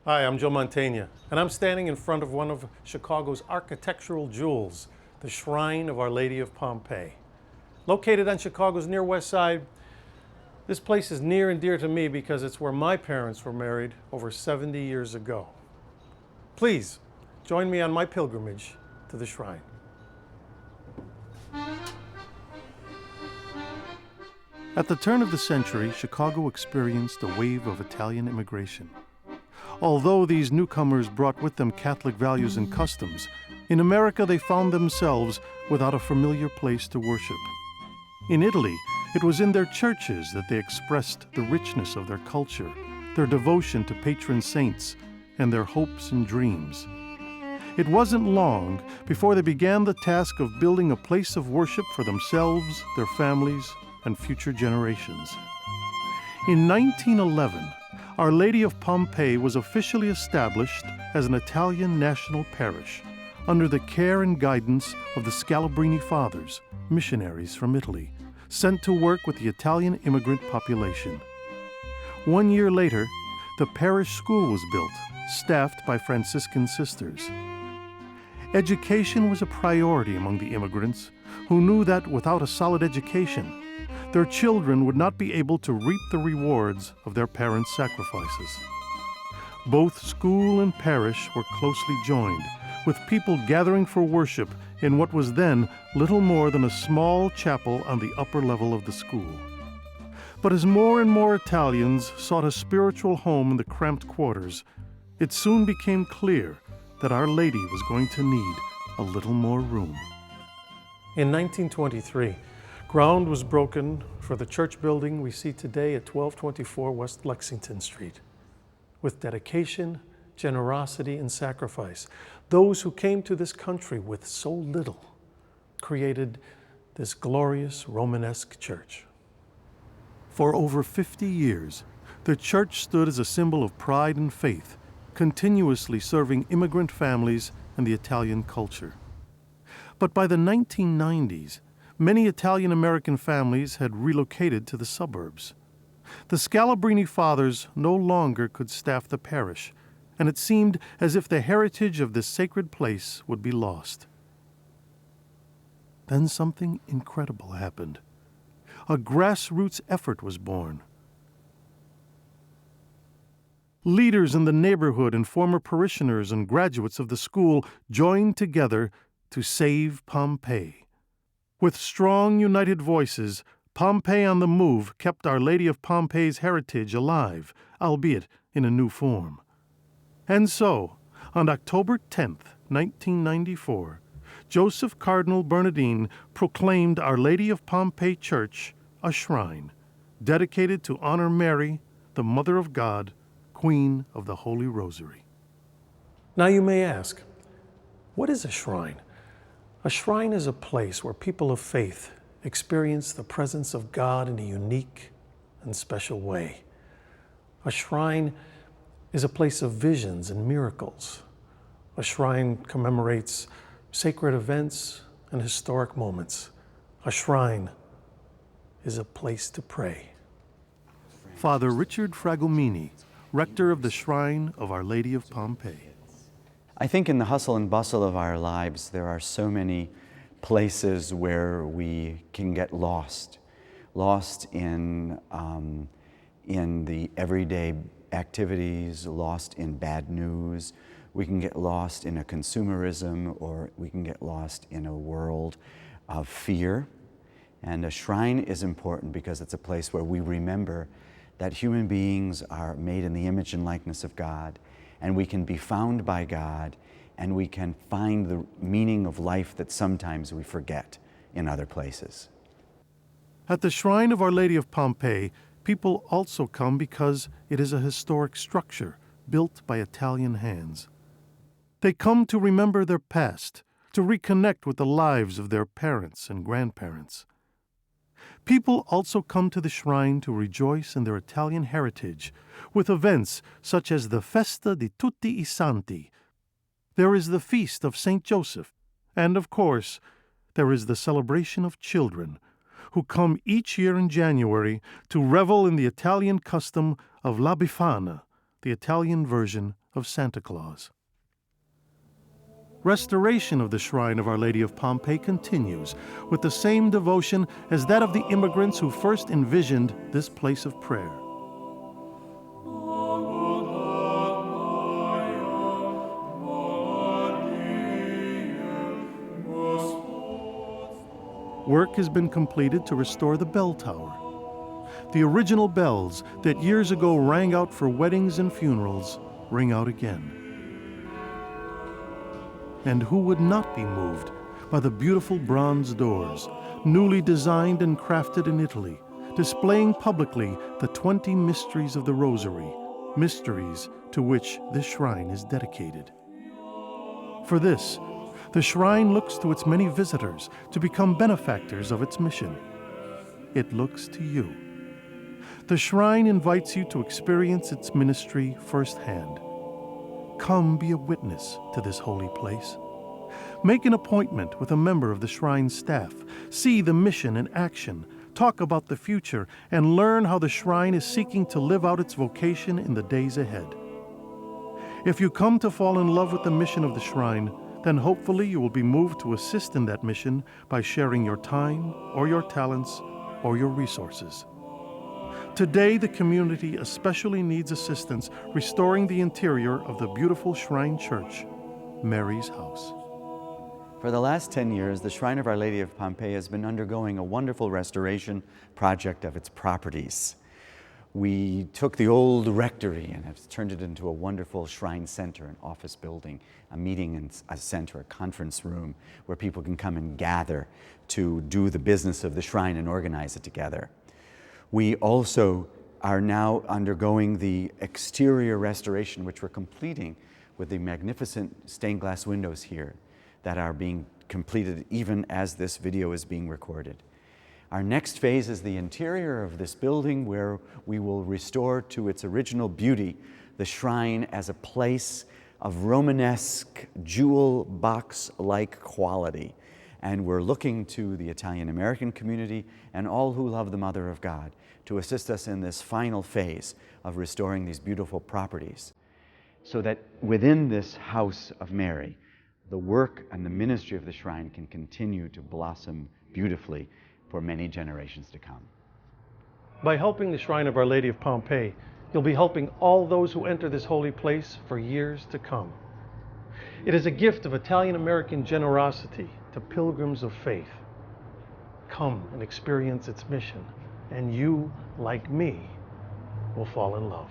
Hi, I'm Joe Mantegna, and I'm standing in front of one of Chicago's architectural jewels, the Shrine of Our Lady of Pompeii. Located on Chicago's near west side, this place is near and dear to me because it's where my parents were married over 70 years ago. Please, join me on my pilgrimage to the shrine. At the turn of the century, Chicago experienced a wave of Italian immigration. Although these newcomers brought with them Catholic values and customs, in America they found themselves without a familiar place to worship. In Italy, it was in their churches that they expressed the richness of their culture, their devotion to patron saints, and their hopes and dreams. It wasn't long before they began the task of building a place of worship for themselves, their families, and future generations. In 1911, Our Lady of Pompeii was officially established as an Italian national parish under the care and guidance of the Scalabrini Fathers, missionaries from Italy, sent to work with the Italian immigrant population. 1 year later, the parish school was built, staffed by Franciscan sisters. Education was a priority among the immigrants, who knew that without a solid education, their children would not be able to reap the rewards of their parents' sacrifices. Both school and parish were closely joined, with people gathering for worship in what was then little more than a small chapel on the upper level of the school. But as more and more Italians sought a spiritual home in the cramped quarters, it soon became clear that Our Lady was going to need a little more room. In 1923, ground was broken for the church building we see today at 1224 West Lexington Street. With dedication, generosity, and sacrifice, those who came to this country with so little created this glorious Romanesque church. For over 50 years, the church stood as a symbol of pride and faith, continuously serving immigrant families and the Italian culture. But by the 1990s, many Italian-American families had relocated to the suburbs. The Scalabrini Fathers no longer could staff the parish, and it seemed as if the heritage of this sacred place would be lost. Then something incredible happened. A grassroots effort was born. Leaders in the neighborhood and former parishioners and graduates of the school joined together to save Pompeii. With strong, united voices, Pompeii on the Move kept Our Lady of Pompeii's heritage alive, albeit in a new form. And so, on October 10th, 1994, Joseph Cardinal Bernardin proclaimed Our Lady of Pompeii Church a shrine, dedicated to honor Mary, the Mother of God, Queen of the Holy Rosary. Now you may ask, what is a shrine? A shrine is a place where people of faith experience the presence of God in a unique and special way. A shrine is a place of visions and miracles. A shrine commemorates sacred events and historic moments. A shrine is a place to pray. Father Richard Fragomini, rector of the Shrine of Our Lady of Pompeii. I think in the hustle and bustle of our lives, there are so many places where we can get lost in the everyday activities, lost in bad news. We can get lost in a consumerism, or we can get lost in a world of fear. And a shrine is important because it's a place where we remember that human beings are made in the image and likeness of God, and we can be found by God, and we can find the meaning of life that sometimes we forget in other places. At the Shrine of Our Lady of Pompeii, people also come because it is a historic structure built by Italian hands. They come to remember their past, to reconnect with the lives of their parents and grandparents. People also come to the shrine to rejoice in their Italian heritage with events such as the Festa di Tutti i Santi. There is the Feast of St. Joseph, and of course, there is the celebration of children, who come each year in January to revel in the Italian custom of La Befana, the Italian version of Santa Claus. Restoration of the Shrine of Our Lady of Pompeii continues with the same devotion as that of the immigrants who first envisioned this place of prayer. Work has been completed to restore the bell tower. The original bells that years ago rang out for weddings and funerals ring out again. And who would not be moved by the beautiful bronze doors, newly designed and crafted in Italy, displaying publicly the 20 mysteries of the Rosary, mysteries to which this shrine is dedicated. For this, the shrine looks to its many visitors to become benefactors of its mission. It looks to you. The shrine invites you to experience its ministry firsthand. Come be a witness to this holy place. Make an appointment with a member of the shrine's staff. See the mission in action. Talk about the future and learn how the shrine is seeking to live out its vocation in the days ahead. If you come to fall in love with the mission of the shrine, then hopefully you will be moved to assist in that mission by sharing your time or your talents or your resources. Today, the community especially needs assistance restoring the interior of the beautiful shrine church, Mary's House. For the last 10 years, the Shrine of Our Lady of Pompeii has been undergoing a wonderful restoration project of its properties. We took the old rectory and have turned it into a wonderful shrine center, an office building, a meeting center, a conference room where people can come and gather to do the business of the shrine and organize it together. We also are now undergoing the exterior restoration, which we're completing with the magnificent stained glass windows here that are being completed even as this video is being recorded. Our next phase is the interior of this building, where we will restore to its original beauty the shrine as a place of Romanesque jewel box-like quality. And we're looking to the Italian-American community and all who love the Mother of God to assist us in this final phase of restoring these beautiful properties, so that within this house of Mary, the work and the ministry of the shrine can continue to blossom beautifully for many generations to come. By helping the Shrine of Our Lady of Pompeii, you'll be helping all those who enter this holy place for years to come. It is a gift of Italian-American generosity to pilgrims of faith. Come and experience its mission, and you, like me, will fall in love.